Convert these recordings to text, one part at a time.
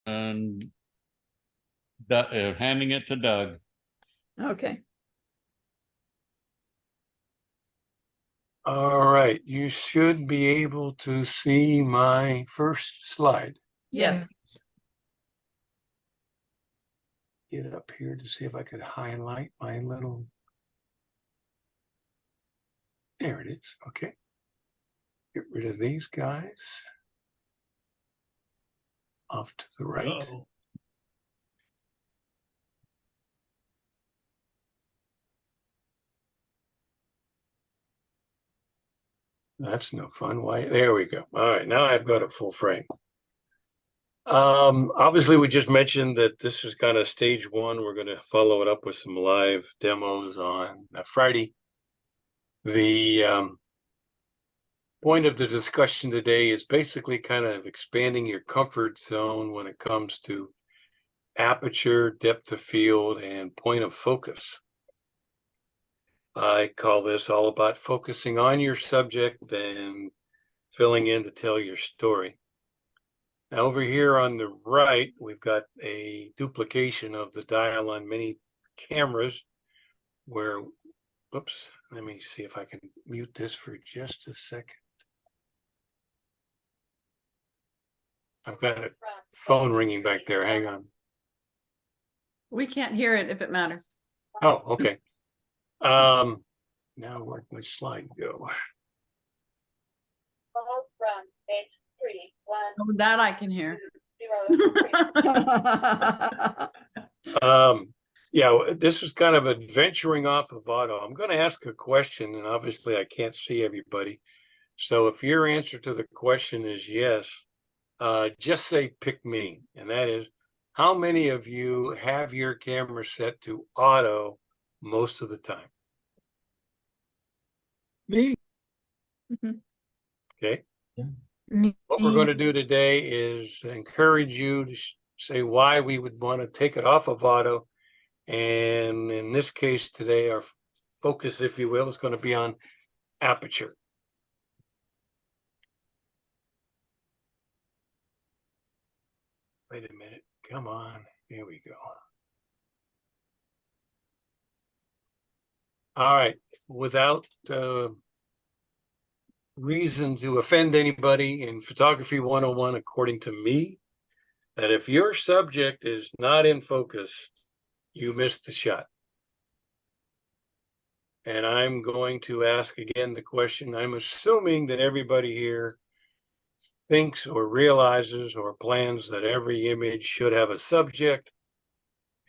and handing it to Doug. Okay. All right, you should be able to see my first slide. Yes. Get it up here to see if I could highlight my little. There it is. Okay. Get rid of these guys. Off to the right. Uh-oh. That's no fun. Why? There we go. All right, now I've got a full frame. Obviously, we just mentioned that this is kind of stage one. We're going to follow it up with some live demos on Friday. The point of the discussion today is basically kind of expanding your comfort zone when it comes to aperture, depth of field, and point of focus. I call this all about focusing on your subject and filling in to tell your story. Now over here on the right, we've got a duplication of the Dial-On Mini cameras where, oops, let me see if I can mute this for just a second. I've got a phone ringing back there. Hang on. We can't hear it if it matters. Oh, okay. Now where'd my slide go? From page 3, 1, Oh, that I can hear. 0, 3. Yeah, this is kind of adventuring off of auto. I'm going to ask a question, and obviously I can't see everybody. So if your answer to the question is yes, just say pick me. And that is, how many of you have your camera set to auto most of the time? Me. Okay. Me. What we're going to do today is encourage you to say why we would want to take it off of auto. And in this case today, our focus, if you will, is going to be on aperture. Wait a minute. Come on. Here we go. All right. Without reason to offend anybody, in Photography 101, according to me, that if your subject is not in focus, you missed the shot. And I'm going to ask again the question. I'm assuming that everybody here thinks or realizes or plans that every image should have a subject,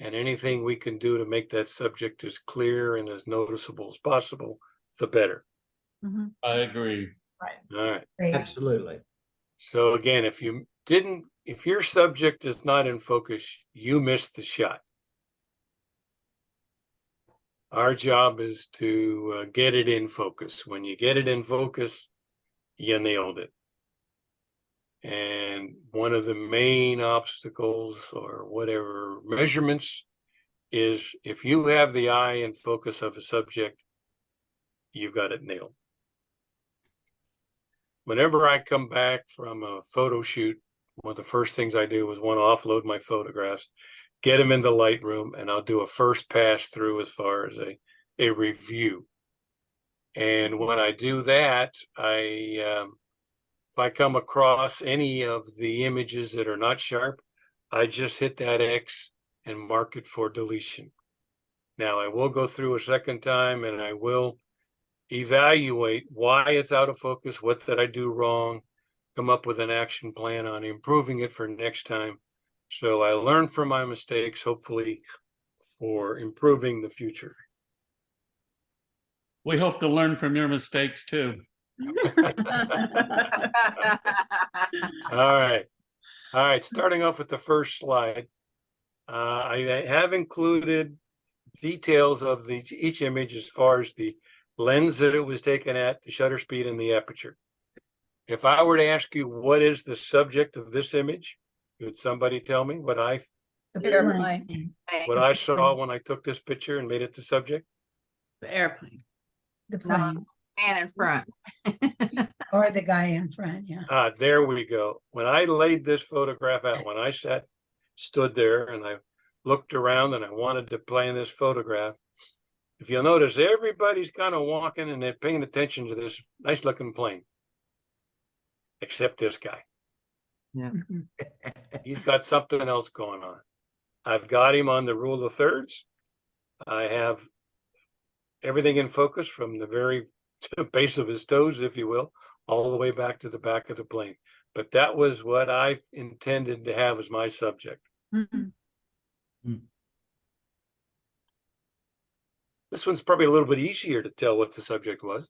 and anything we can do to make that subject as clear and as noticeable as possible, the better. I agree. All right. Absolutely. So again, if your subject is not in focus, you missed the shot. Our job is to get it in focus. When you get it in focus, you nailed it. And one of the main obstacles or whatever measurements is if you have the eye in focus of a subject, you've got it nailed. Whenever I come back from a photo shoot, one of the first things I do is want to offload my photographs, get them into Lightroom, and I'll do a first pass through as far as a review. And when I do that, if I come across any of the images that are not sharp, I just hit that X and mark it for deletion. Now I will go through a second time and I will evaluate why it's out of focus, what did I do wrong, come up with an action plan on improving it for next time. So I learn from my mistakes, hopefully for improving the future. We hope to learn from your mistakes too. All right. Starting off with the first slide. I have included details of each image as far as the lens that it was taken at, the shutter speed, and the aperture. If I were to ask you what is the subject of this image, would somebody tell me what I saw when I took this picture and made it the subject? The airplane. The plane. Man in front. Or the guy in front, yeah. There we go. When I laid this photograph out, when I sat stood there and I looked around and I wanted to plan this photograph. If you'll notice, everybody's kind of walking and they're paying attention to this nice looking plane, except this guy. Mhm. He's got something else going on. I've got him on the rule of thirds. I have everything in focus from the very base of his toes, if you will, all the way back to the back of the plane. But that was what I intended to have as my subject. Mhm. This one's probably a little bit easier to tell what the subject was.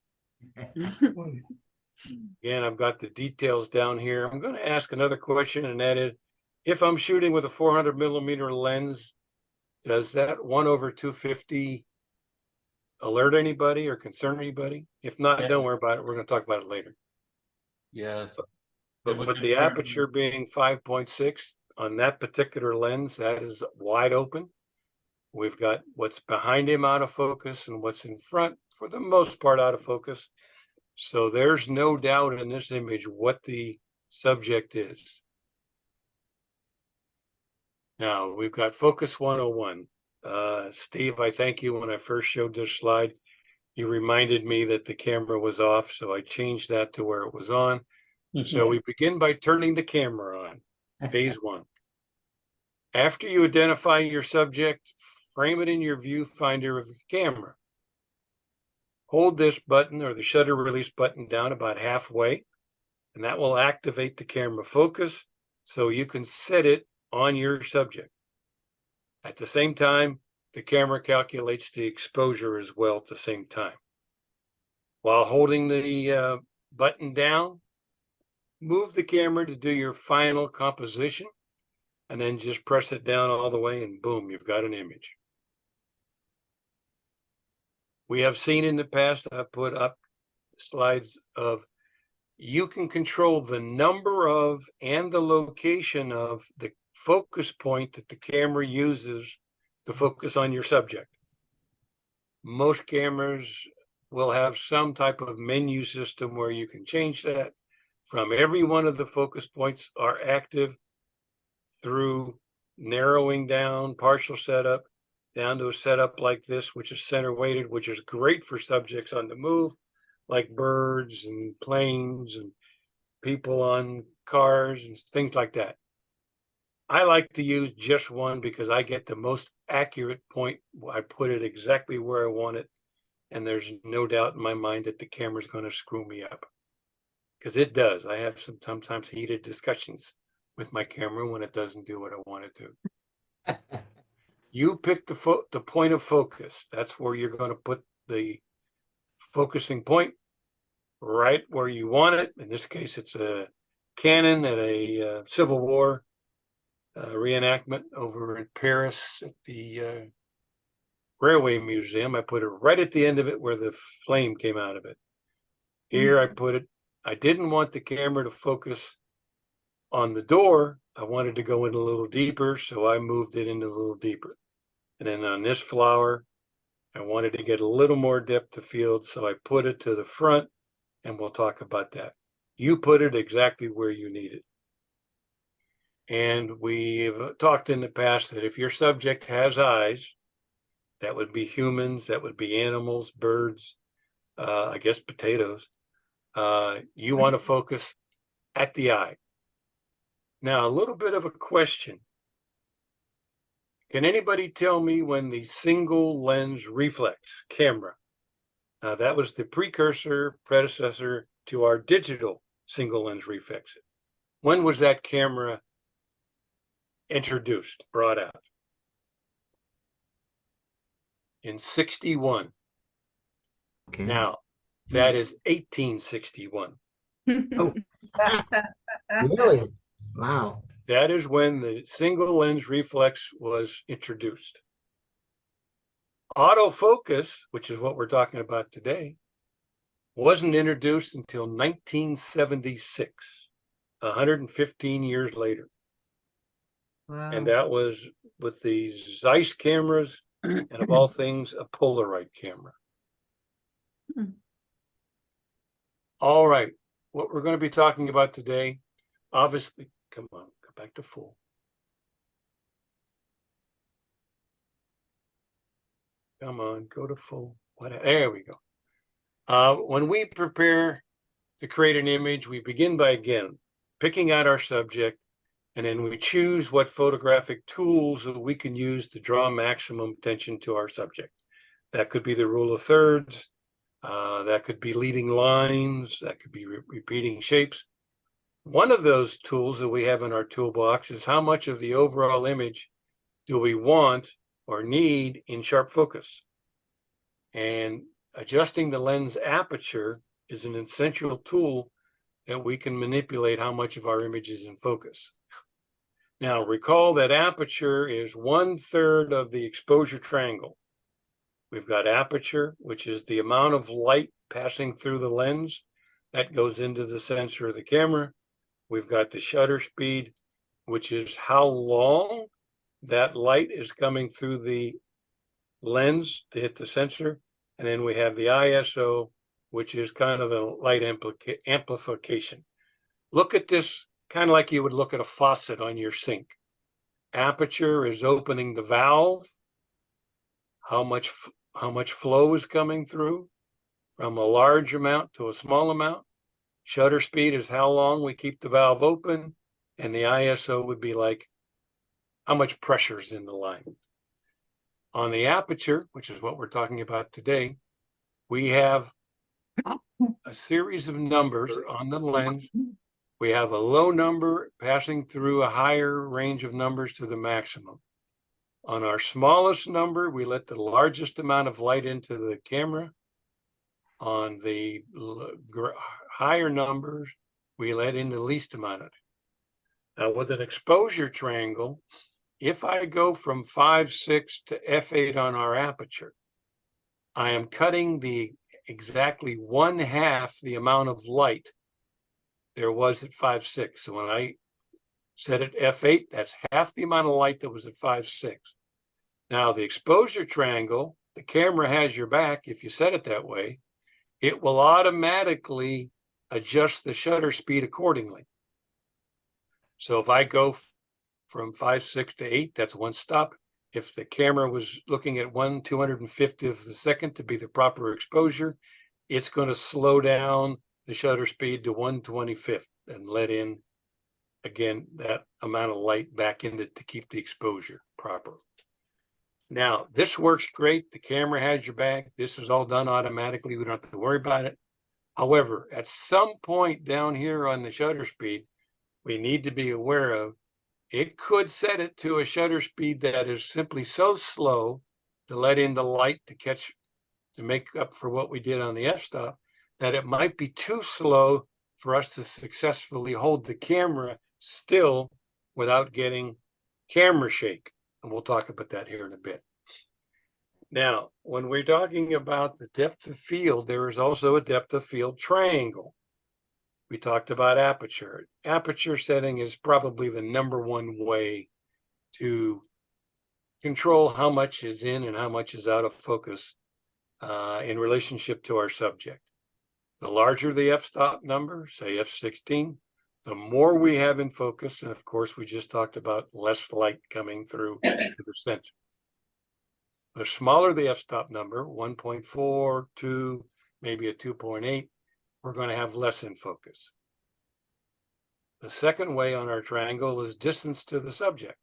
Again, I've got the details down here. I'm going to ask another question, and that is, if I'm shooting with a 400 millimeter lens, does that 1/250 alert anybody or concern anybody? If not, don't worry about it. We're going to talk about it later. Yes. But would with the confirm- aperture being 5.6 on that particular lens, that is wide open. We've got what's behind him out of focus and what's in front, for the most part, out of focus. So there's no doubt in this image what the subject is. Now we've got Focus 101. Steve, I thank you. When I first showed this slide, you reminded me that the camera was off, so I changed that to where it was on. So we begin by turning the camera on, phase one. After you identify your subject, frame it in your viewfinder of your camera. Hold this button or the shutter release button down about halfway, and that will activate the camera focus so you can set it on your subject. At the same time, the camera calculates the exposure as well at the same time. While holding the button down, move the camera to do your final composition, and then just press it down all the way and boom, you've got an image. We have seen in the past, I've put up slides of, you can control the number of and the location of the focus point that the camera uses to focus on your subject. Most cameras will have some type of menu system where you can change that from every one of the focus points are active through narrowing down, partial setup, down to a setup like this, which is center weighted, which is great for subjects on the move, like birds and planes and people on cars and things like that. I like to use just one because I get the most accurate point. I put it exactly where I want it. And there's no doubt in my mind that the camera's going to screw me up. Because it does. I have sometimes heated discussions with my camera when it doesn't do what I want it to. You pick the point of focus. That's where you're going to put the focusing point right where you want it. In this case, it's a cannon at a Civil War reenactment over in Paris at the Railway Museum. I put it right at the end of it where the flame came out of it. Here I put it. I didn't want the camera to focus on the door. I wanted to go in a little deeper, so I moved it in a little deeper. And then on this flower, I wanted to get a little more depth of field, so I put it to the front, and we'll talk about that. You put it exactly where you need it. And we've talked in the past that if your subject has eyes, that would be humans, that would be animals, birds, I guess potatoes. You want to focus at the eye. Now, a little bit of a question. Can anybody tell me when the single lens reflex camera, that was the predecessor to our digital single lens reflex. When was that camera introduced, brought out? In 61. Okay. Now, that is 1861. Oh, really? Wow. That is when the single lens reflex was introduced. Autofocus, which is what we're talking about today, wasn't introduced until 1976, 115 years later. Wow. And that was with these Zeiss cameras and of all things, a Polaroid camera. All right, what we're going to be talking about today, obviously, come on, go back to full. Come on, go to full. There we go. When we prepare to create an image, we begin by, again, picking out our subject, and then we choose what photographic tools that we can use to draw maximum attention to our subject. That could be the rule of thirds, that could be leading lines, that could be repeating shapes. One of those tools that we have in our toolbox is how much of the overall image do we want or need in sharp focus. And adjusting the lens aperture is an essential tool that we can manipulate how much of our image is in focus. Now, recall that aperture is 1/3 of the exposure triangle. We've got aperture, which is the amount of light passing through the lens that goes into the sensor of the camera. We've got the shutter speed, which is how long that light is coming through the lens to hit the sensor. And then we have the ISO, which is kind of the light amplification. Look at this kind of like you would look at a faucet on your sink. Aperture is opening the valve. How much flow is coming through from a large amount to a small amount. Shutter speed is how long we keep the valve open, and the ISO would be like how much pressure is in the line. On the aperture, which is what we're talking about today, we have a series of numbers on the lens. We have a low number passing through a higher range of numbers to the maximum. On our smallest number, we let the largest amount of light into the camera. On the higher numbers, we let in the least amount of it. Now, with an exposure triangle, if I go from 5.6 to f8 on our aperture, I am cutting the exactly 1/2 the amount of light there was at 5.6. So when I set it f8, that's half the amount of light that was at 5.6. Now, the exposure triangle, the camera has your back. If you set it that way, it will automatically adjust the shutter speed accordingly. So if I go from 5.6 to 8, that's one stop. If the camera was looking at 1/250th of the second to be the proper exposure, it's going to slow down the shutter speed to 1/25th and let in, again, that amount of light back in it to keep the exposure proper. Now, this works great. The camera has your back. This is all done automatically. We don't have to worry about it. However, at some point down here on the shutter speed, we need to be aware of, it could set it to a shutter speed that is simply so slow to let in the light to make up for what we did on the f-stop, that it might be too slow for us to successfully hold the camera still without getting camera shake. And we'll talk about that here in a bit. Now, when we're talking about the depth of field, there is also a depth of field triangle. We talked about aperture. Aperture setting is probably the #1 way to control how much is in and how much is out of focus in relationship to our subject. The larger the f-stop number, say f16, the more we have in focus. And of course, we just talked about less light coming through to the sensor. The smaller the f-stop number, 1.4, 2, maybe a 2.8, we're going to have less in focus. The second way on our triangle is distance to the subject.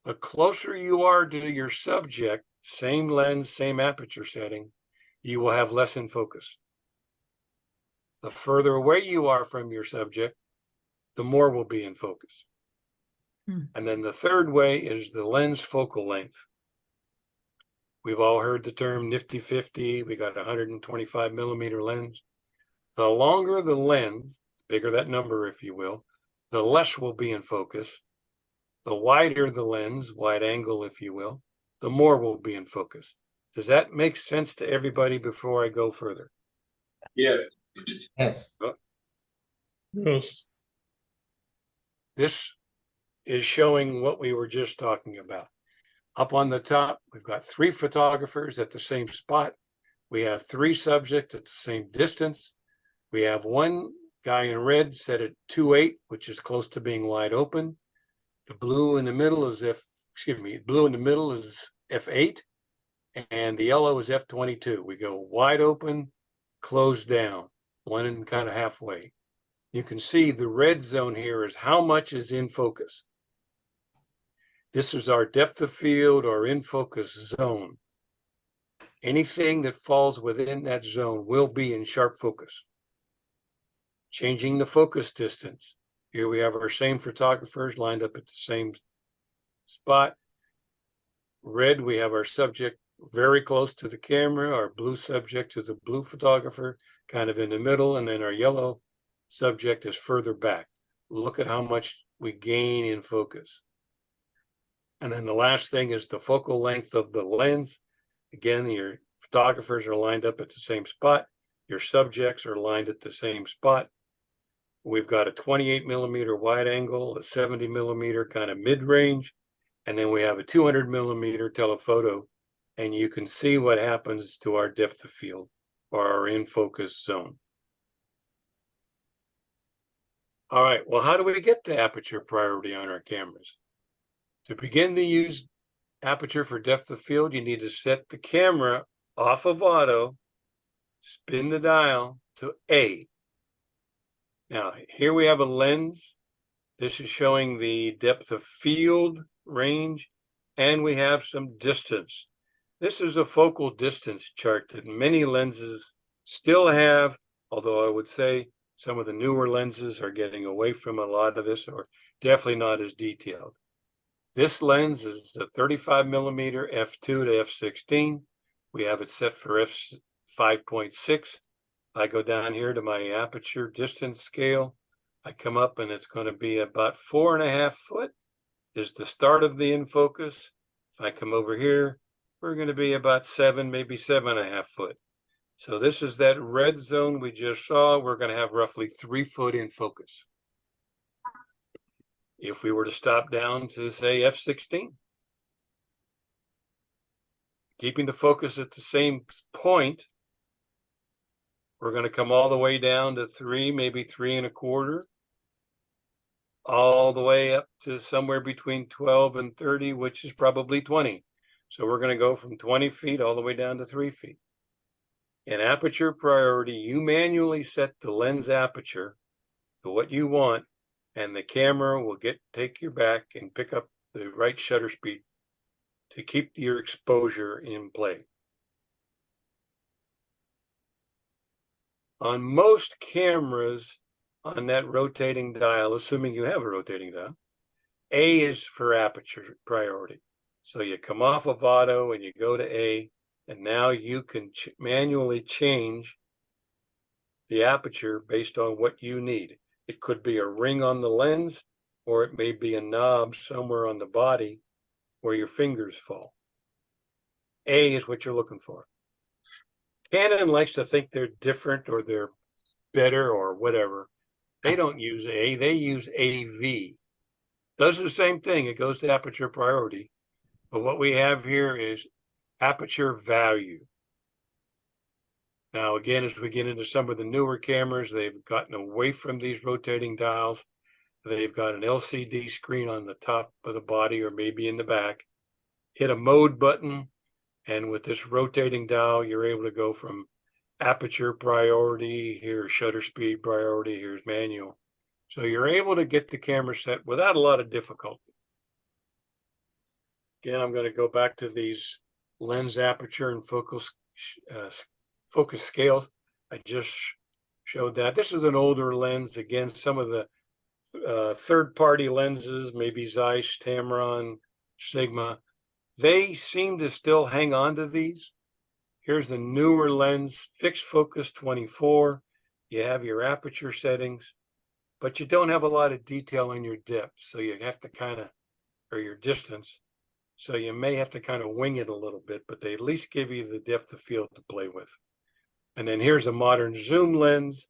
The closer you are to your subject, same lens, same aperture setting, you will have less in focus. The further away you are from your subject, the more will be in focus. And then the third way is the lens focal length. We've all heard the term nifty 50. We got a 125 millimeter lens. The longer the lens, bigger that number, if you will, the less will be in focus. The wider the lens, wide angle, if you will, the more will be in focus. Does that make sense to everybody before I go further? Yes. Yes. Yes. This is showing what we were just talking about. Up on the top, we've got 3 photographers at the same spot. We have 3 subjects at the same distance. We have one guy in red set at 2.8, which is close to being wide open. The blue in the middle is blue in the middle is f8, and the yellow is f22. We go wide open, close down, one and kind of halfway. You can see the red zone here is how much is in focus. This is our depth of field or in focus zone. Anything that falls within that zone will be in sharp focus. Changing the focus distance. Here we have our same photographers lined up at the same spot. Red, we have our subject very close to the camera, our blue subject to the blue photographer, kind of in the middle, and then our yellow subject is further back. Look at how much we gain in focus. And then the last thing is the focal length of the lens. Again, your photographers are lined up at the same spot. Your subjects are lined at the same spot. We've got a 28 millimeter wide angle, a 70 millimeter kind of mid-range, and then we have a 200 millimeter telephoto, and you can see what happens to our depth of field or our in focus zone. All right, well, how do we get the aperture priority on our cameras? To begin to use aperture for depth of field, you need to set the camera off of auto, spin the dial to A. Now, here we have a lens. This is showing the depth of field range, and we have some distance. This is a focal distance chart that many lenses still have, although I would say some of the newer lenses are getting away from a lot of this, or definitely not as detailed. This lens is a 35 millimeter f2 to f16. We have it set for f5.6. I go down here to my aperture distance scale. I come up and it's going to be about 4.5 foot is the start of the in focus. If I come over here, we're going to be about 7, maybe 7.5 foot. So this is that red zone we just saw. We're going to have roughly 3 foot in focus. If we were to stop down to say f16, keeping the focus at the same point, we're going to come all the way down to 3, maybe 3.25, all the way up to somewhere between 12 and 30, which is probably 20. So we're going to go from 20 feet all the way down to 3 feet. In aperture priority, you manually set the lens aperture to what you want, and the camera will take your back and pick up the right shutter speed to keep your exposure in play. On most cameras on that rotating dial, assuming you have a rotating dial, A is for aperture priority. So you come off of auto and you go to A, and now you can manually change the aperture based on what you need. It could be a ring on the lens, or it may be a knob somewhere on the body where your fingers fall. A is what you're looking for. Canon likes to think they're different or they're better or whatever. They don't use A, they use AV. Does the same thing, it goes to aperture priority. But what we have here is aperture value. Now, again, as we get into some of the newer cameras, they've gotten away from these rotating dials. They've got an LCD screen on the top of the body or maybe in the back. Hit a mode button, and with this rotating dial, you're able to go from aperture priority, here's shutter speed priority, here's manual. So you're able to get the camera set without a lot of difficulty. Again, I'm going to go back to these lens aperture and focus scales. I just showed that. This is an older lens. Again, some of the third-party lenses, maybe Zeiss, Tamron, Sigma, they seem to still hang on to these. Here's a newer lens, fixed focus 24. You have your aperture settings, but you don't have a lot of detail on your depth. So you have to kind of, or your distance. So you may have to kind of wing it a little bit, but they at least give you the depth of field to play with. And then here's a modern zoom lens.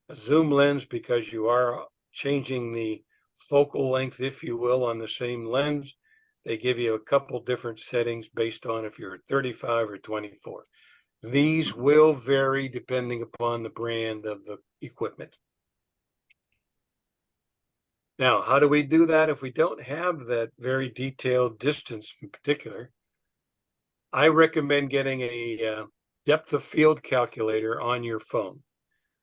A zoom lens, because you are changing the focal length, if you will, on the same lens. They give you a couple different settings based on if you're at 35 or 24. These will vary depending upon the brand of the equipment. Now, how do we do that if we don't have that very detailed distance in particular? I recommend getting a depth of field calculator on your phone.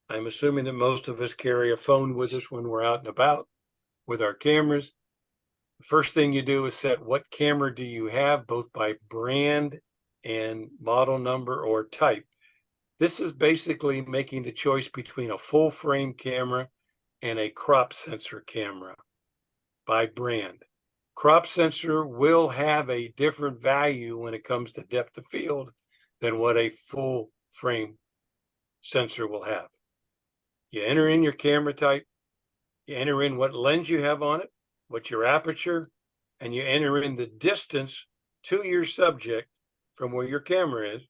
I'm assuming that most of us carry a phone with us when we're out and about with our cameras. The first thing you do is set what camera do you have, both by brand and model number or type. This is basically making the choice between a full frame camera and a crop sensor camera by brand. Crop sensor will have a different value when it comes to depth of field than what a full frame sensor will have. You enter in your camera type, you enter in what lens you have on it, what your aperture, and you enter in the distance to your subject from where your camera is,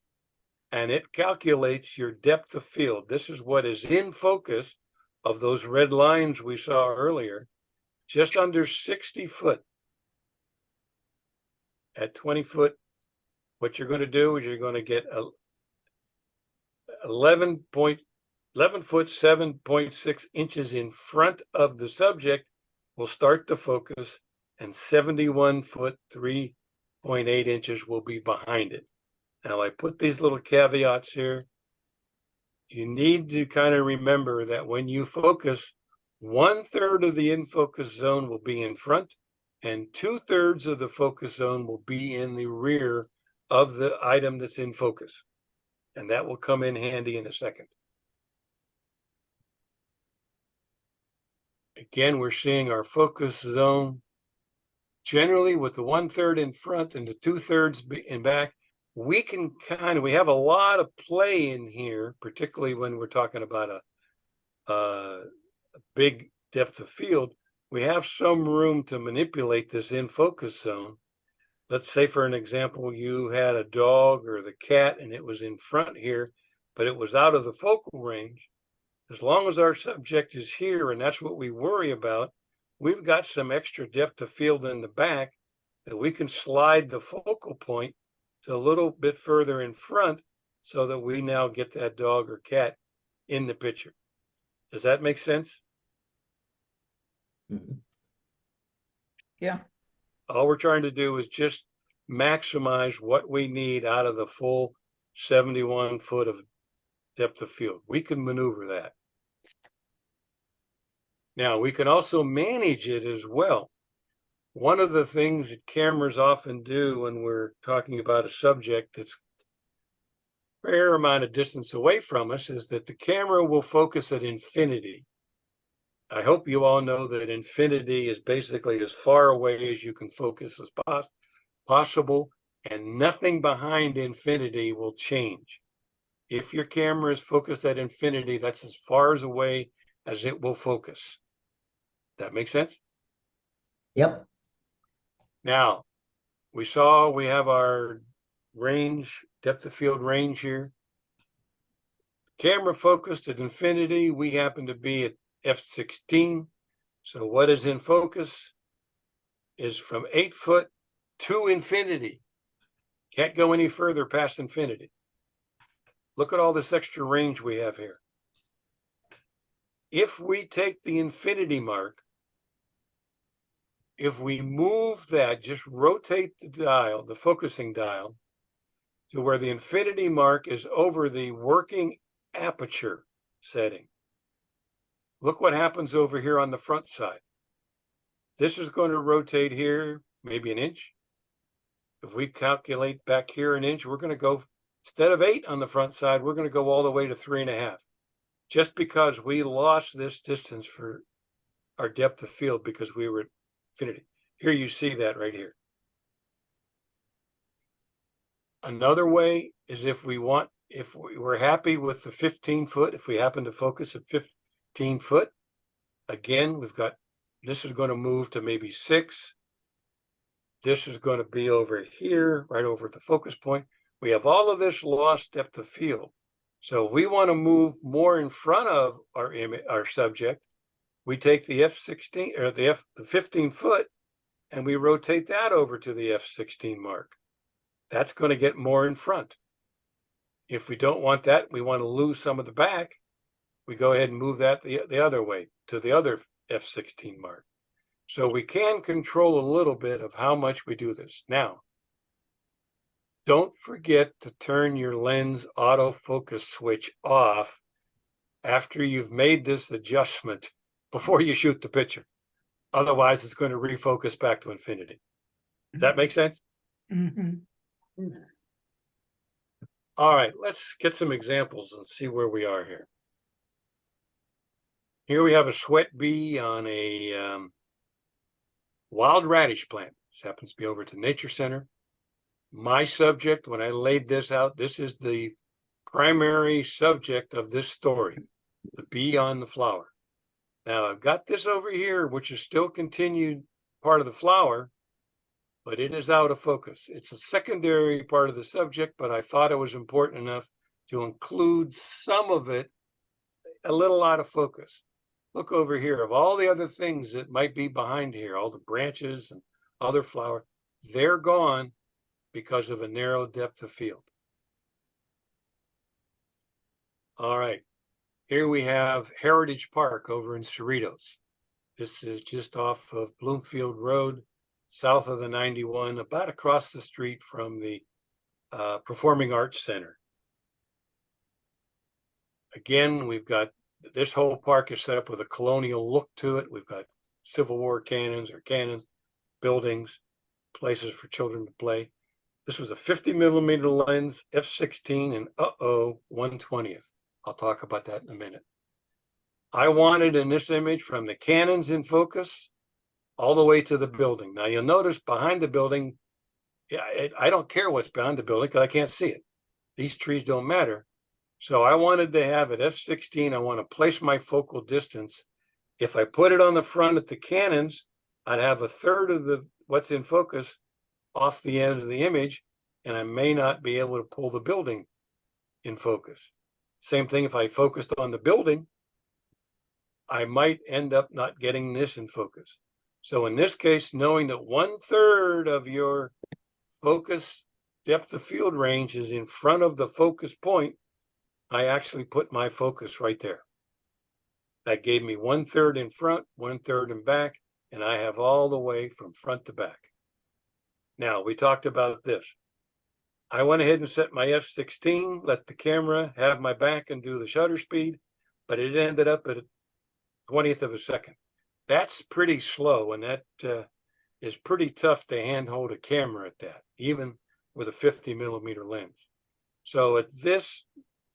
and it calculates your depth of field. This is what is in focus of those red lines we saw earlier, just under 60 foot. At 20 foot, what you're going to do is you're going to get 11 foot 7.6 inches in front of the subject will start the focus, and 71 foot 3.8 inches will be behind it. Now I put these little caveats here. You need to kind of remember that when you focus, 1/3 of the in focus zone will be in front, and 2/3 of the focus zone will be in the rear of the item that's in focus. And that will come in handy in a second. Again, we're seeing our focus zone generally with the 1/3 in front and the 2/3 in back. We have a lot of play in here, particularly when we're talking about a big depth of field. We have some room to manipulate this in focus zone. Let's say, for an example, you had a dog or the cat and it was in front here, but it was out of the focal range. As long as our subject is here, and that's what we worry about, we've got some extra depth of field in the back that we can slide the focal point to a little bit further in front so that we now get that dog or cat in the picture. Does that make sense? Mhm. Yeah. All we're trying to do is just maximize what we need out of the full 71 foot of depth of field. We can maneuver that. Now, we can also manage it as well. One of the things that cameras often do when we're talking about a subject that's a fair amount of distance away from us is that the camera will focus at infinity. I hope you all know that infinity is basically as far away as you can focus as possible, and nothing behind infinity will change. If your camera is focused at infinity, that's as far as away as it will focus. That makes sense? Yep. Now, we have our range, depth of field range here. Camera focused at infinity, we happen to be at f/16. So what is in focus is from 8 foot to infinity. Can't go any further past infinity. Look at all this extra range we have here. If we take the infinity mark, if we move that, just rotate the dial, the focusing dial, to where the infinity mark is over the working aperture setting. Look what happens over here on the front side. This is going to rotate here, maybe an inch. If we calculate back here an inch, we're going to go, instead of 8 on the front side, we're going to go all the way to 3.5. Just because we lost this distance for our depth of field because we were at infinity. Here you see that right here. Another way is if we're happy with the 15 foot, if we happen to focus at 15 foot, again, this is going to move to maybe 6. This is going to be over here, right over at the focus point. We have all of this lost depth of field. So if we want to move more in front of our subject, we take the f/16 or the 15 foot and we rotate that over to the f/16 mark. That's going to get more in front. If we don't want that, we want to lose some of the back, we go ahead and move that the other way to the other f/16 mark. So we can control a little bit of how much we do this. Now, Don't forget to turn your lens autofocus switch off after you've made this adjustment before you shoot the picture. Otherwise, it's going to refocus back to infinity. Does that make sense? Mhm. All right, let's get some examples and see where we are here. Here we have a sweat bee on a wild radish plant. This happens to be over at the Nature Center. My subject, when I laid this out, this is the primary subject of this story, the bee on the flower. Now I've got this over here, which is still continued part of the flower, but it is out of focus. It's a secondary part of the subject, but I thought it was important enough to include some of it a little out of focus. Look over here, of all the other things that might be behind here, all the branches and other flower, they're gone because of a narrow depth of field. All right, here we have Heritage Park over in Cerritos. This is just off of Bloomfield Road, south of the 91, about across the street from the Performing Arts Center. Again, we've got this whole park is set up with a colonial look to it. We've got Civil War cannons, buildings, places for children to play. This was a 50mm lens, f/16, and 1/20th. I'll talk about that in a minute. I wanted in this image from the cannons in focus all the way to the building. Now you'll notice behind the building, I don't care what's behind the building because I can't see it. These trees don't matter. So I wanted to have it f/16. I want to place my focal distance. If I put it on the front at the cannons, I'd have a third of the what's in focus off the end of the image, and I may not be able to pull the building in focus. Same thing if I focused on the building, I might end up not getting this in focus. So in this case, knowing that 1/3 of your focus depth of field range is in front of the focus point, I actually put my focus right there. That gave me 1/3 in front, 1/3 in back, and I have all the way from front to back. Now, we talked about this. I went ahead and set my f/16, let the camera have my back and do the shutter speed, but it ended up at a 20th of a second. That's pretty slow, and that is pretty tough to handhold a camera at that, even with a 50mm lens. So at this,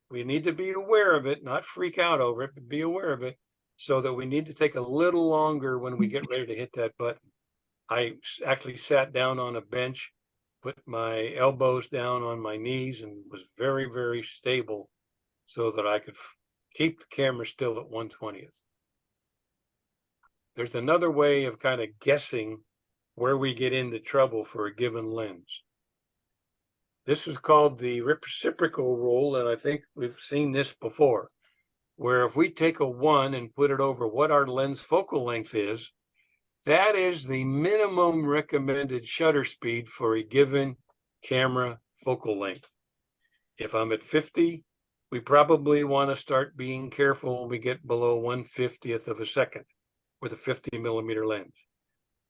we need to be aware of it, not freak out over it, but be aware of it, so that we need to take a little longer when we get ready to hit that button. I actually sat down on a bench, put my elbows down on my knees, and was very, very stable so that I could keep the camera still at 1/20th. There's another way of kind of guessing where we get into trouble for a given lens. This is called the reciprocal rule, and I think we've seen this before, where if we take a 1 and put it over what our lens focal length is, that is the minimum recommended shutter speed for a given camera focal length. If I'm at 50, we probably want to start being careful when we get below 1/50th of a second with a 50mm lens.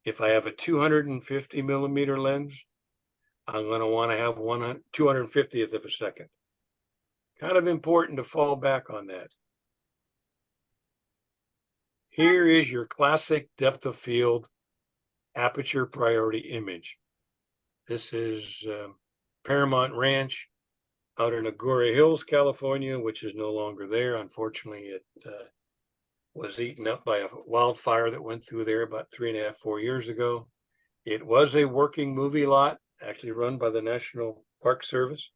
If I have a 250mm lens, I'm going to want to have 250th of a second. Kind of important to fall back on that. Here is your classic depth of field aperture priority image. This is Paramount Ranch out in Agoura Hills, California, which is no longer there. Unfortunately, it was eaten up by a wildfire that went through there about 3.5, 4 years ago. It was a working movie lot, actually run by the National Park Service.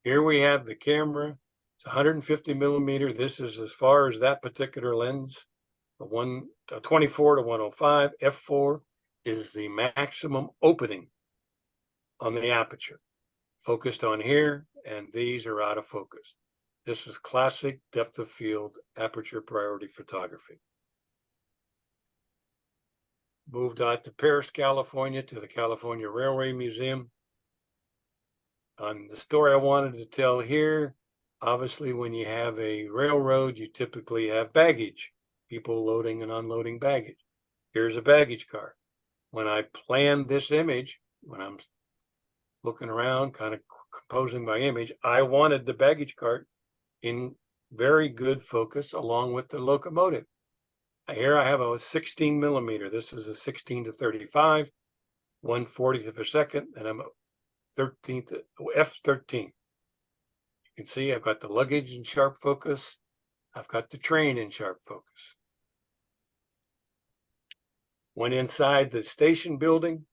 Here we have the camera. It's 150mm. This is as far as that particular lens. The 24 to 105 f/4 is the maximum opening on the aperture. Focused on here, and these are out of focus. This is classic depth of field aperture priority photography. Moved out to Paris, California, to the California Railway Museum. On the story I wanted to tell here, obviously when you have a railroad, you typically have baggage, people loading and unloading baggage. Here's a baggage car. When I planned this image, when I'm looking around, kind of composing my image. I wanted the baggage cart in very good focus along with the locomotive. Here I have a 16 millimeter. This is a 16 to 35, 1/40th of a second, and I'm a 13th, F13. You can see I've got the luggage in sharp focus. I've got the train in sharp focus. Went inside the station building.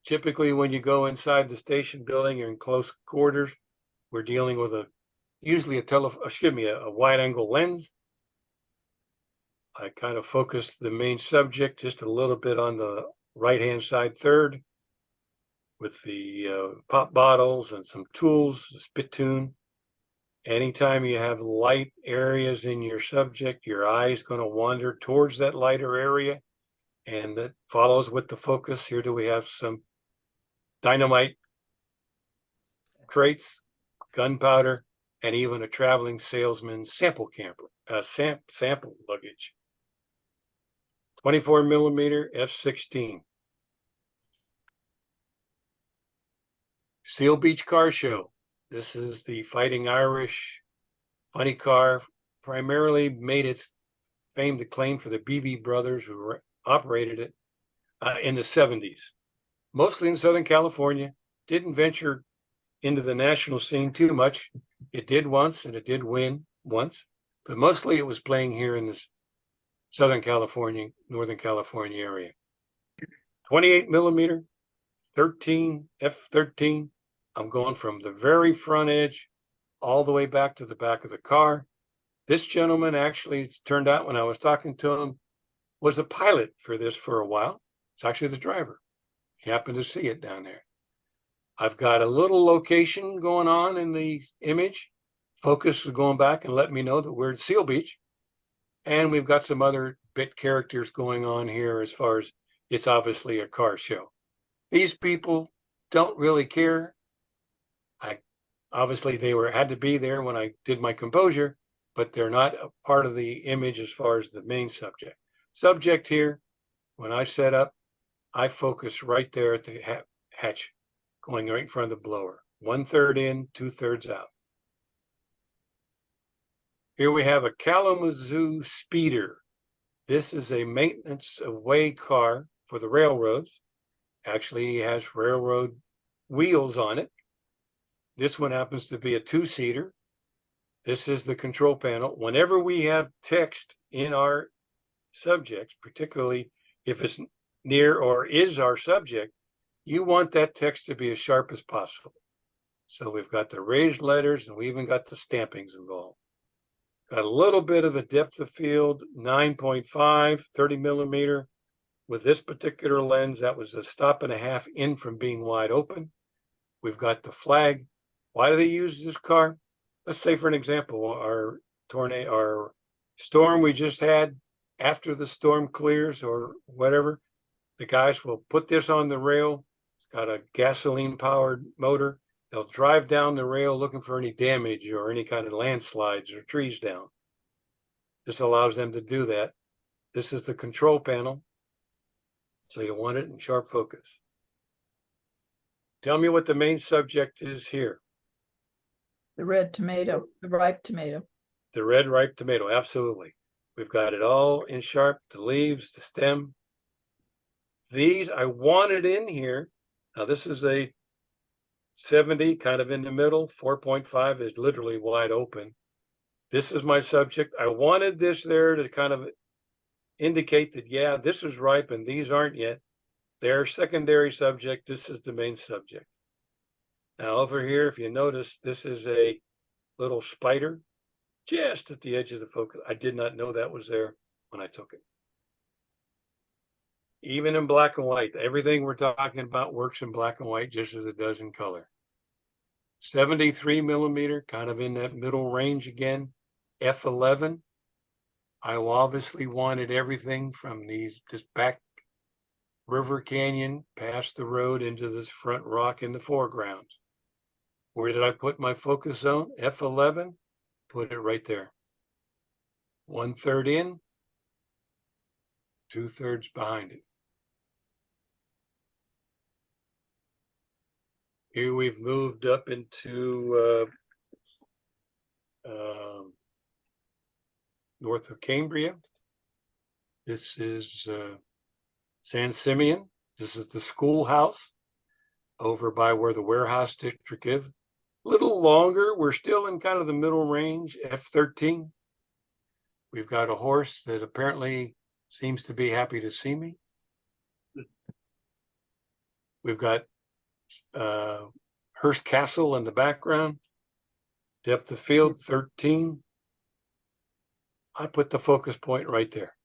Typically, when you go inside the station building, you're in close quarters. We're dealing with usually a wide angle lens. I kind of focused the main subject just a little bit on the right-hand side third with the pop bottles and some tools, a spittoon. Anytime you have light areas in your subject, your eye is going to wander towards that lighter area, and that follows with the focus. Here we have some dynamite crates, gunpowder, and even a traveling salesman's sample luggage. 24 millimeter F16. Seal Beach Car Show. This is the Fighting Irish funny car, primarily made its fame to claim for the Beebe brothers who operated it in the 70s. Mostly in Southern California, didn't venture into the national scene too much. It did once, and it did win once, but mostly it was playing here in this Southern California, Northern California area. 28 millimeter, 13, F13. I'm going from the very front edge all the way back to the back of the car. This gentleman actually, it's turned out when I was talking to him, was a pilot for this for a while. It's actually the driver. He happened to see it down there. I've got a little location going on in the image. Focus is going back and letting me know that we're at Seal Beach. And we've got some other bit characters going on here as far as it's obviously a car show. These people don't really care. Obviously they had to be there when I did my composure, but they're not a part of the image as far as the main subject. Subject here, when I set up, I focus right there at the hatch, going right in front of the blower. 1/3 in, 2/3 out. Here we have a Kalamazoo Speeder. This is a maintenance away car for the railroads. Actually, it has railroad wheels on it. This one happens to be a 2-seater. This is the control panel. Whenever we have text in our subjects, particularly if it's near or is our subject, you want that text to be as sharp as possible. So we've got the raised letters, and we even got the stampings involved. Got a little bit of a depth of field, 9.5, 30 millimeter. With this particular lens, that was a 1.5 stops in from being wide open. We've got the flag. Why do they use this car? Let's say, for an example, our storm we just had, after the storm clears or whatever, the guys will put this on the rail. It's got a gasoline-powered motor. They'll drive down the rail looking for any damage or any kind of landslides or trees down. This allows them to do that. This is the control panel. So you want it in sharp focus. Tell me what the main subject is here. The red tomato, the ripe tomato. The red ripe tomato, absolutely. We've got it all in sharp, the leaves, the stem. These I wanted in here. Now this is a 70, kind of in the middle. 4.5 is literally wide open. This is my subject. I wanted this there to kind of indicate that, yeah, this is ripe and these aren't yet. They're secondary subject. This is the main subject. Now over here, if you notice, this is a little spider just at the edge of the focus. I did not know that was there when I took it. Even in black and white, everything we're talking about works in black and white just as it does in color. 73 millimeter, kind of in that middle range again. F11. I obviously wanted everything from this back river canyon past the road into this front rock in the foreground. Where did I put my focus zone? F11, put it right there. 1/3 in, 2/3 behind it. Here we've moved up into north of Cambria. This is San Simeon. This is the schoolhouse over by where the warehouse district is. A little longer. We're still in kind of the middle range, F13. We've got a horse that apparently seems to be happy to see me. We've got Hearst Castle in the background. Depth of field 13. I put the focus point right there.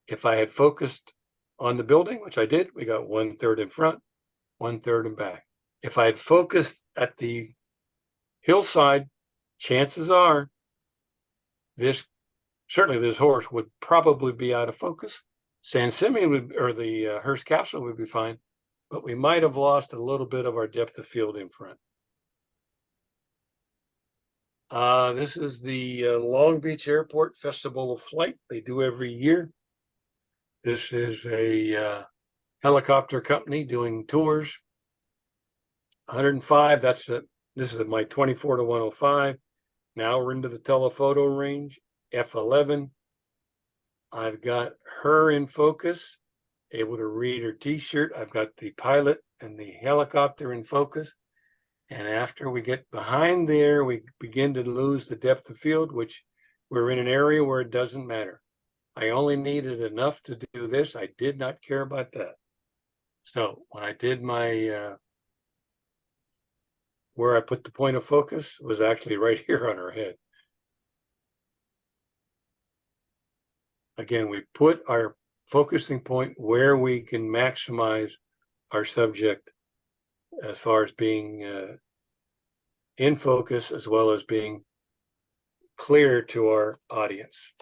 If I had focused on the building, which I did, we got 1/3 in front, 1/3 in back. If I had focused at the hillside, chances are certainly this horse would probably be out of focus. San Simeon would, or the Hearst Castle would be fine, but we might have lost a little bit of our depth of field in front. This is the Long Beach Airport Festival of Flight. They do every year. This is a helicopter company doing tours. 105, this is my 24-105. Now we're into the telephoto range, F11. I've got her in focus, able to read her t-shirt. I've got the pilot and the helicopter in focus. And after we get behind there, we begin to lose the depth of field, which we're in an area where it doesn't matter. I only needed enough to do this. I did not care about that. So when I did my, where I put the point of focus was actually right here on her head. Again, we put our focusing point where we can maximize our subject as far as being in focus, as well as being clear to our audience.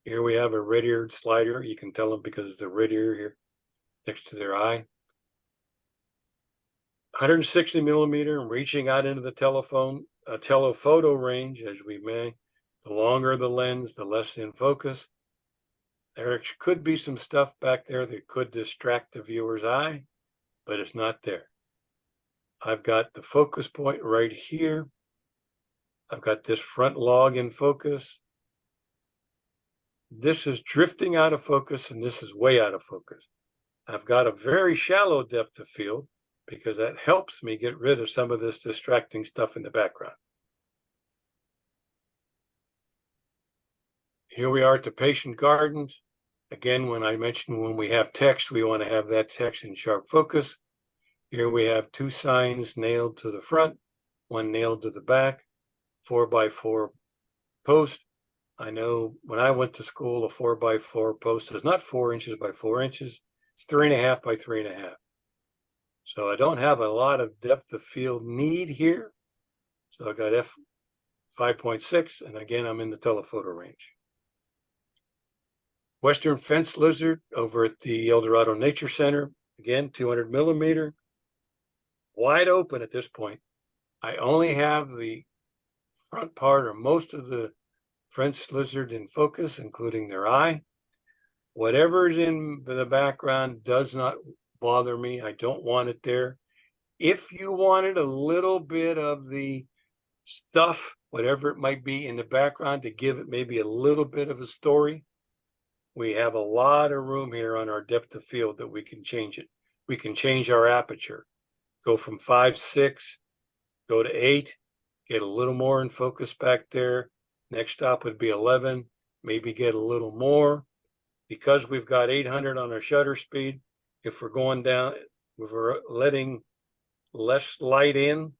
Here we have a red-eared slider. You can tell them because of the red ear here next to their eye. 160 millimeter and reaching out into the telephoto range as we may. The longer the lens, the less in focus. There could be some stuff back there that could distract the viewer's eye, but it's not there. I've got the focus point right here. I've got this front log in focus. This is drifting out of focus and this is way out of focus. I've got a very shallow depth of field because that helps me get rid of some of this distracting stuff in the background. Here we are at the Patient Gardens. Again, when I mentioned when we have text, we want to have that text in sharp focus. Here we have 2 signs nailed to the front, 1 nailed to the back, 4x4 post. I know when I went to school, a 4x4 post is not 4 inches by 4 inches. It's 3.5 by 3.5. So I don't have a lot of depth of field need here. So I got f5.6, and again, I'm in the telephoto range. Western fence lizard over at the El Dorado Nature Center. Again, 200 millimeter, wide open at this point. I only have the front part or most of the fence lizard in focus, including their eye. Whatever's in the background does not bother me. I don't want it there. If you wanted a little bit of the stuff, whatever it might be in the background, to give it maybe a little bit of a story, we have a lot of room here on our depth of field that we can change it. We can change our aperture, go from 5.6, go to 8, get a little more in focus back there. Next stop would be 11, maybe get a little more. Because we've got 800 on our shutter speed, if we're going down, if we're letting less light in,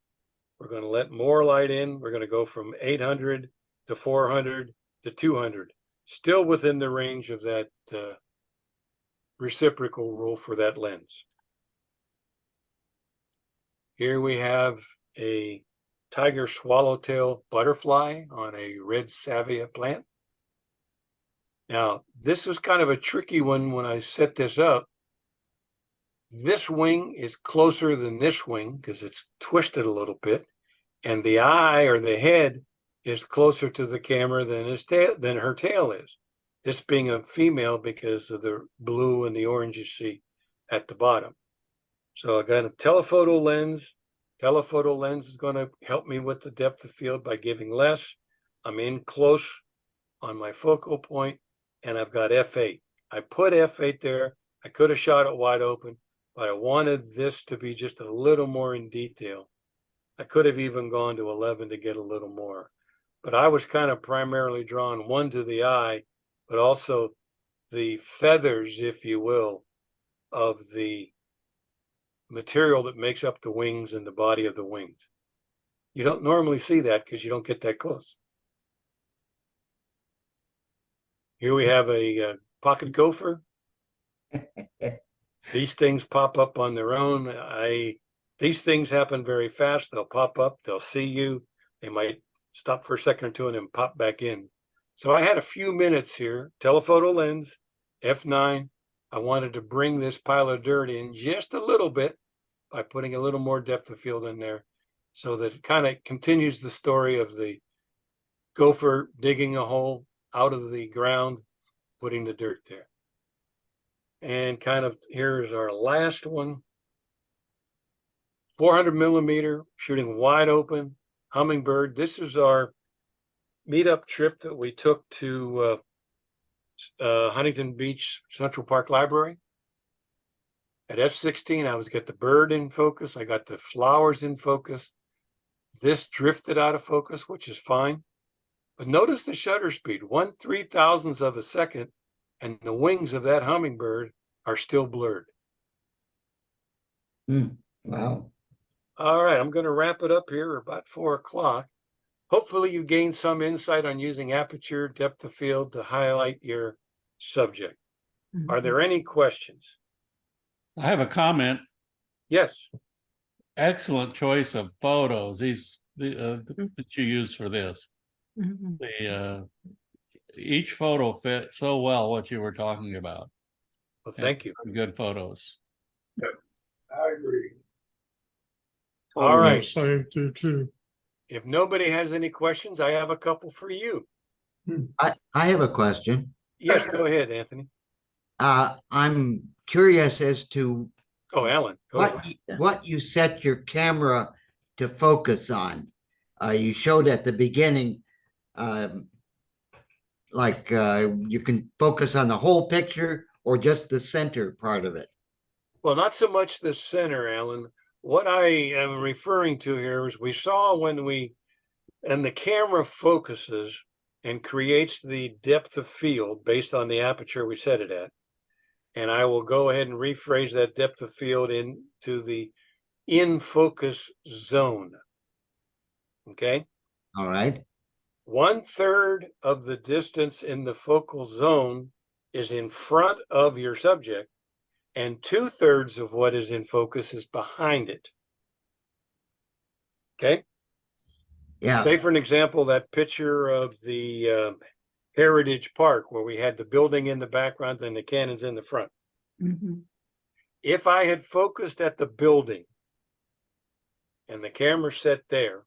we're going to let more light in. We're going to go from 800 to 400 to 200, still within the range of that reciprocal rule for that lens. Here we have a tiger swallowtail butterfly on a red salvia plant. Now, this is kind of a tricky one when I set this up. This wing is closer than this wing because it's twisted a little bit, and the eye or the head is closer to the camera than his tail, than her tail is. This being a female because of the blue and the orange you see at the bottom. So I got a telephoto lens. Telephoto lens is going to help me with the depth of field by giving less. I'm in close on my focal point, and I've got f8. I put f8 there. I could have shot it wide open, but I wanted this to be just a little more in detail. I could have even gone to 11 to get a little more, but I was kind of primarily drawn, one, to the eye, but also the feathers, if you will, of the material that makes up the wings and the body of the wings. You don't normally see that because you don't get that close. Here we have a pocket gopher. These things pop up on their own. These things happen very fast. They'll pop up, they'll see you. They might stop for a second or two and then pop back in. So I had a few minutes here, telephoto lens, f9. I wanted to bring this pile of dirt in just a little bit by putting a little more depth of field in there, so that it kind of continues the story of the gopher digging a hole out of the ground, putting the dirt there. And kind of here's our last one. 400 millimeter, shooting wide open, hummingbird. This is our meetup trip that we took to Huntington Beach Central Park Library. At f16, I was get the bird in focus. I got the flowers in focus. This drifted out of focus, which is fine. But notice the shutter speed, 1/3000th of a second, and the wings of that hummingbird are still blurred. Wow. All right, I'm going to wrap it up here about 4 o'clock. Hopefully you gained some insight on using aperture, depth of field to highlight your subject. Are there any questions? I have a comment. Yes. Excellent choice of photos. That you use for this. Mhm. Each photo fit so well what you were talking about. Well, thank you. Good photos. I agree. All right. Yes, I do too. If nobody has any questions, I have a couple for you. I have a question. Yes, go ahead, Anthony. I'm curious as to Oh, Alan, go ahead. what you set your camera to focus on. You showed at the beginning, you can focus on the whole picture or just the center part of it. Well, not so much the center, Alan. What I am referring to here is we saw and the camera focuses and creates the depth of field based on the aperture we set it at. And I will go ahead and rephrase that depth of field into the in focus zone. Okay. All right. 1/3 of the distance in the focal zone is in front of your subject, and 2/3 of what is in focus is behind it. Okay. Yeah. Say, for an example, that picture of the Heritage Park where we had the building in the background and the cannons in the front. Mhm. If I had focused at the building and the camera set there,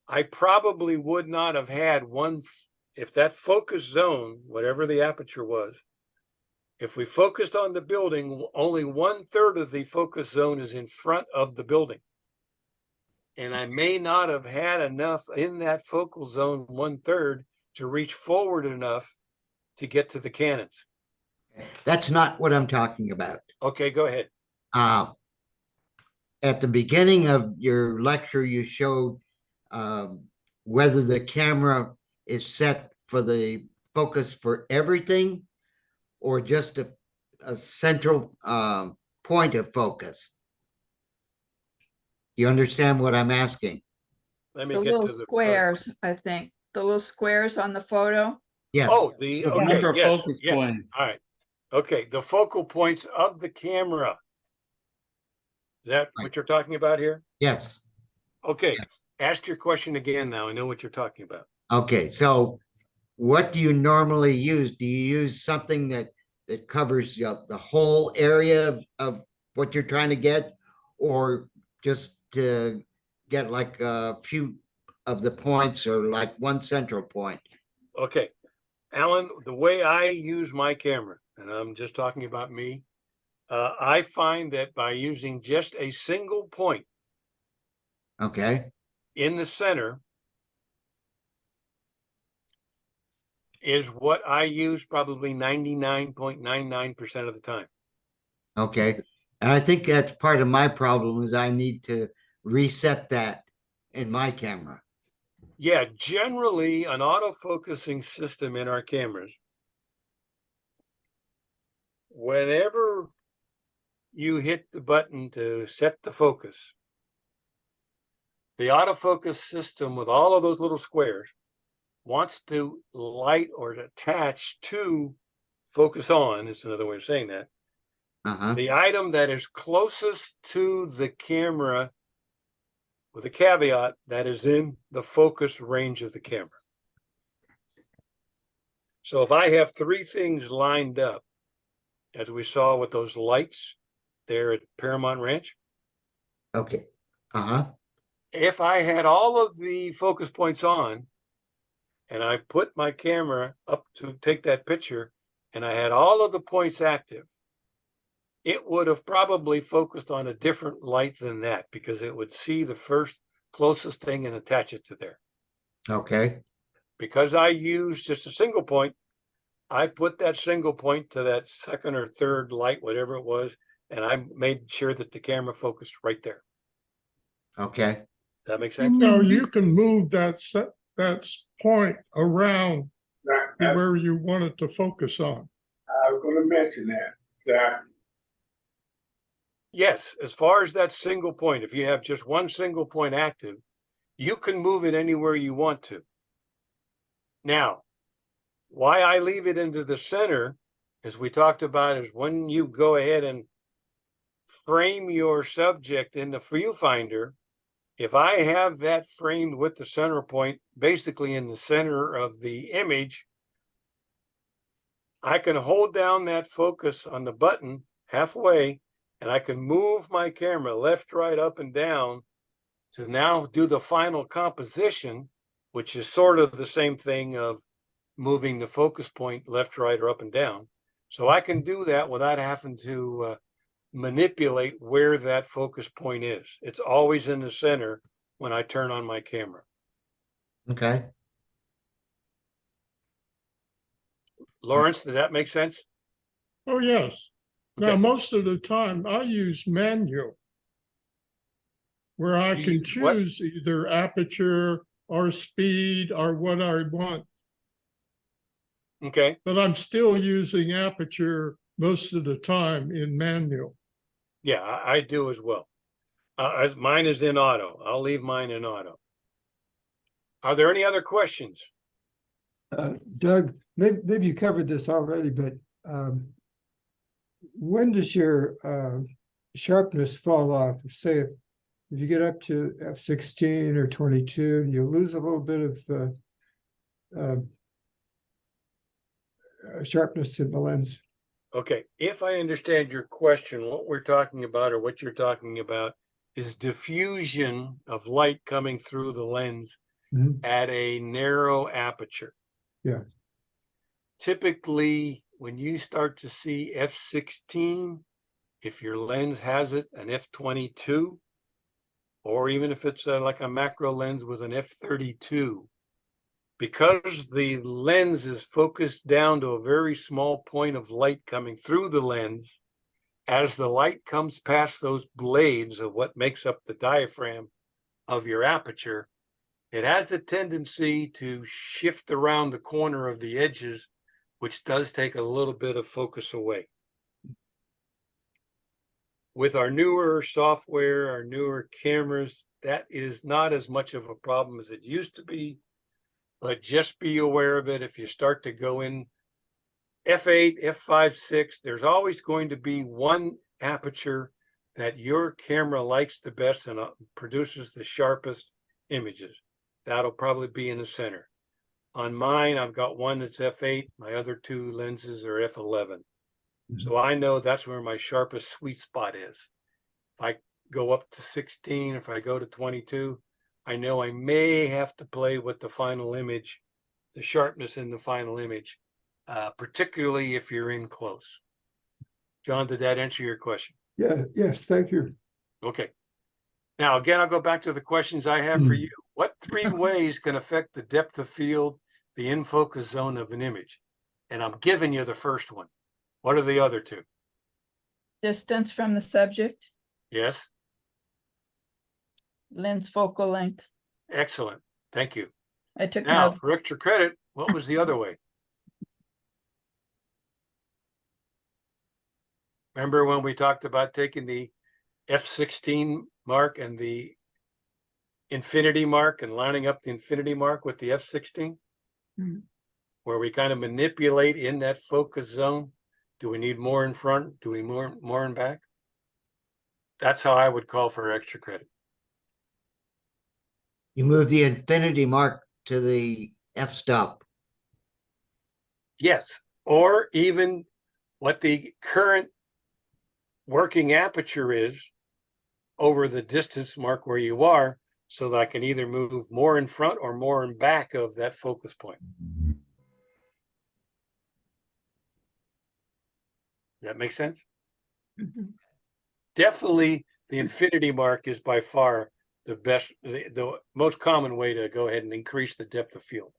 I probably would not have had if that focus zone, whatever the aperture was, if we focused on the building, only 1/3 of the focus zone is in front of the building. And I may not have had enough in that focal zone 1/3 to reach forward enough to get to the cannons. That's not what I'm talking about. Okay, go ahead. At the beginning of your lecture, you showed whether the camera is set for the focus for everything or just a central point of focus. You understand what I'm asking? Let me The get to little the front. squares, I think, the little squares on the photo. Yes. Oh, The okay, number of yes, focus yes. points. All right. Okay, the focal points of the camera. Is that what you're talking about here? Yes. Okay, ask your question again now. I know what you're talking about. Okay. So what do you normally use? Do you use something that covers the whole area of what you're trying to get, or just to get like a few of the points or like one central point? Okay, Alan, the way I use my camera, and I'm just talking about me, I find that by using just a single point Okay, in the center is what I use probably 99.99% of the time. okay. And I think that's part of my problem is I need to reset that in my camera. Yeah, generally an autofocusing system in our cameras, whenever you hit the button to set the focus, the autofocus system with all of those little squares wants to light or attach to focus on, is another way of saying that, Uh-huh, the item that is closest to the camera, with a caveat that is in the focus range of the camera. So if I have three things lined up, as we saw with those lights there at Paramount Ranch, okay, uh-huh, if I had all of the focus points on and I put my camera up to take that picture and I had all of the points active, it would have probably focused on a different light than that because it would see the first closest thing and attach it to there. okay, Because I used just a single point, I put that single point to that second or third light, whatever it was, and I made sure that the camera focused right there. okay. Does that make sense? So you can move that point around to where you want it to focus on. I was gonna mention that, exactly. Yes, as far as that single point, if you have just one single point active, you can move it anywhere you want to. Now, why I leave it into the center, as we talked about, is when you go ahead and frame your subject in the viewfinder, if I have that framed with the center point basically in the center of the image, I can hold down that focus on the button halfway and I can move my camera left, right, up, and down to now do the final composition, which is sort of the same thing of moving the focus point left, right, or up and down. So I can do that without having to manipulate where that focus point is. It's always in the center when I turn on my camera. Okay, Lawrence, did that make sense? Oh, yes. Now, Okay. most of the time I use manual, where I You can use what? choose either aperture or speed or what I want, Okay. but I'm still using aperture most of the time in manual. Yeah, I do as well. Mine is in auto. I'll leave mine in auto. Are there any other questions? Doug, maybe you covered this already, but when does your sharpness fall off? Say if you get up to f16 or 22, you lose a little bit of sharpness in the lens. Okay, if I understand your question, what we're talking about or what you're talking about is diffusion of light coming through the lens Mhm. at a narrow aperture. Yeah. Typically, when you start to see f16, if your lens has it, an f22, or even if it's like a macro lens with an f32, because the lens is focused down to a very small point of light coming through the lens, as the light comes past those blades of what makes up the diaphragm of your aperture, it has a tendency to shift around the corner of the edges, which does take a little bit of focus away. With our newer software, our newer cameras, that is not as much of a problem as it used to be, but just be aware of it. If you start to go in f8, f5, 6, there's always going to be one aperture that your camera likes the best and produces the sharpest images. That'll probably be in the center. On mine, I've got one that's f8. My other two lenses are f11. So I know that's where my sharpest sweet spot is. If I go up to 16, if I go to 22, I know I may have to play with the final image, the sharpness in the final image, particularly if you're in close. John, did that answer your question? Yeah, yes, thank you. Okay. Now, again, I'll go back to the questions I have for you. What 3 ways can affect the depth of field, the in focus zone of an image? And I'm giving you the first one. What are the other 2? Distance from the subject, Yes, lens focal length. excellent. Thank you. I took Now, notes. for extra credit, what was the other way? Remember when we talked about taking the f16 mark and the infinity mark and lining up the infinity mark with the f16? Mhm. Where we kind of manipulate in that focus zone. Do we need more in front? Do we more in back? That's how I would call for extra credit. You move the infinity mark to the f-stop. Yes, or even what the current working aperture is over the distance mark where you are, so that I can either move more in front or more in back of that focus point. That makes sense? Mhm. Definitely the infinity mark is by far the best, the most common way to go ahead and increase the depth of field.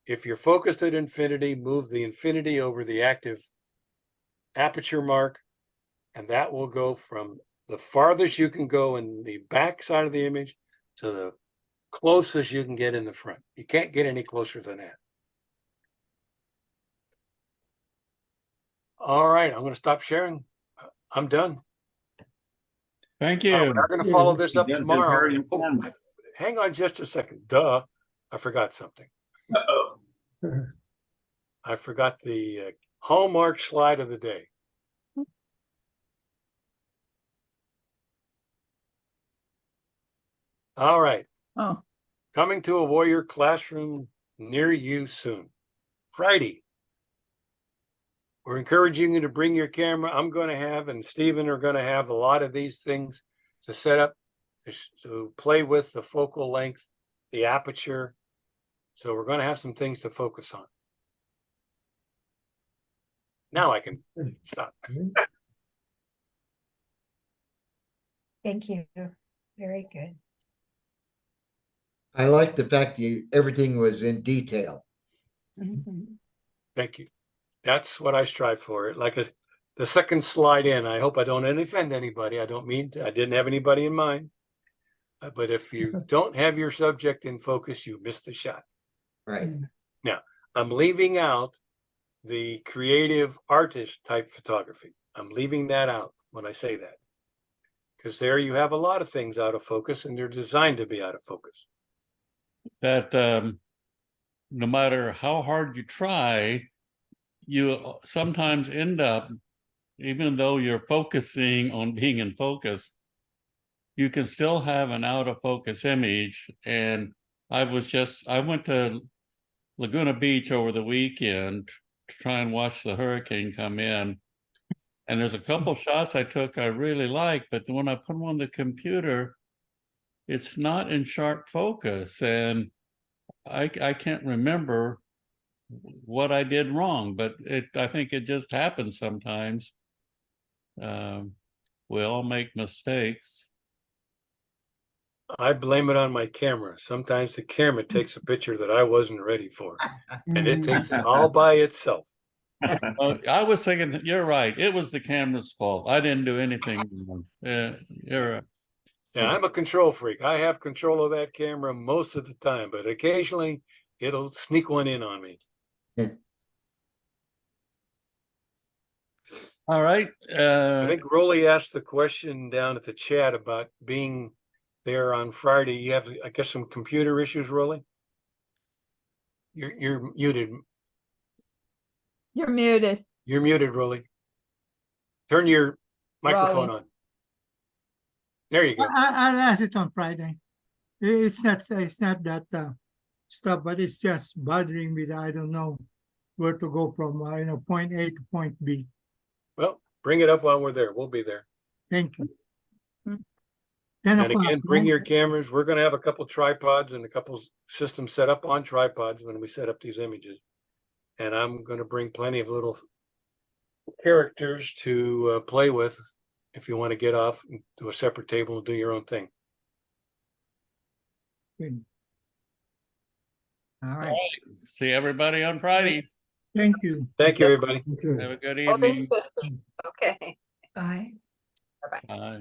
If you're focused at infinity, move the infinity over the active aperture mark, and that will go from the farthest you can go in the back side of the image to the closest you can get in the front. You can't get any closer than that. All right, I'm going to stop sharing. I'm done. Thank We you. are going to follow this You've up been tomorrow. very Oh, informative. hang on just a second. Duh, I forgot something. Uh-oh. I forgot the hallmark slide of the day. All right, Oh, coming to a Warrior classroom near you soon. Friday. We're encouraging you to bring your camera. I'm going to have, and Stephen are going to have a lot of these things to set up, to play with the focal length, the aperture. So we're going to have some things to focus on. Now I can stop. Thank you. Very good. I like the fact everything was in detail. Thank you. That's what I strive for. The second slide in, I hope I don't offend anybody. I don't mean to, I didn't have anybody in mind. But if you don't have your subject in focus, you missed the shot. Right. Now, I'm leaving out the creative artist type photography. I'm leaving that out when I say that. Because there you have a lot of things out of focus and they're designed to be out of focus. That no matter how hard you try, you sometimes end up, even though you're focusing on being in focus, you can still have an out of focus image. And I went to Laguna Beach over the weekend to try and watch the hurricane come in. And there's a couple shots I took I really like, but when I put them on the computer, it's not in sharp focus. And I can't remember what I did wrong, but I think it just happens sometimes. We all make mistakes. I blame it on my camera. Sometimes the camera takes a picture that I wasn't ready for, and it takes it all by itself. I was thinking that you're right. It was the camera's fault. I didn't do anything wrong. You're right. Yeah, I'm a control freak. I have control of that camera most of the time, but occasionally it'll sneak one in on me. All right. I think Rolly asked the question down at the chat about being there on Friday. You have, I guess, some computer issues, Rolly? You're muted. you're muted. You're muted, Rolly. Turn your microphone Rolly. on. There you go. I'll ask it on Friday. It's not that stuff, but it's just bothering me that I don't know where to go from point A to point B. Well, bring it up while we're there. We'll be there. Thank you. Mm. 10 And o'clock. again, bring right? your cameras. We're going to have a couple tripods and a couple systems set up on tripods when we set up these images. And I'm going to bring plenty of little characters to play with if you want to get off to a separate table and do your own thing. Good. All right, See everybody on Friday. thank you. Thank you, everybody. Okay. Have a good Voting evening. system. Okay. Bye. Bye-bye. Bye.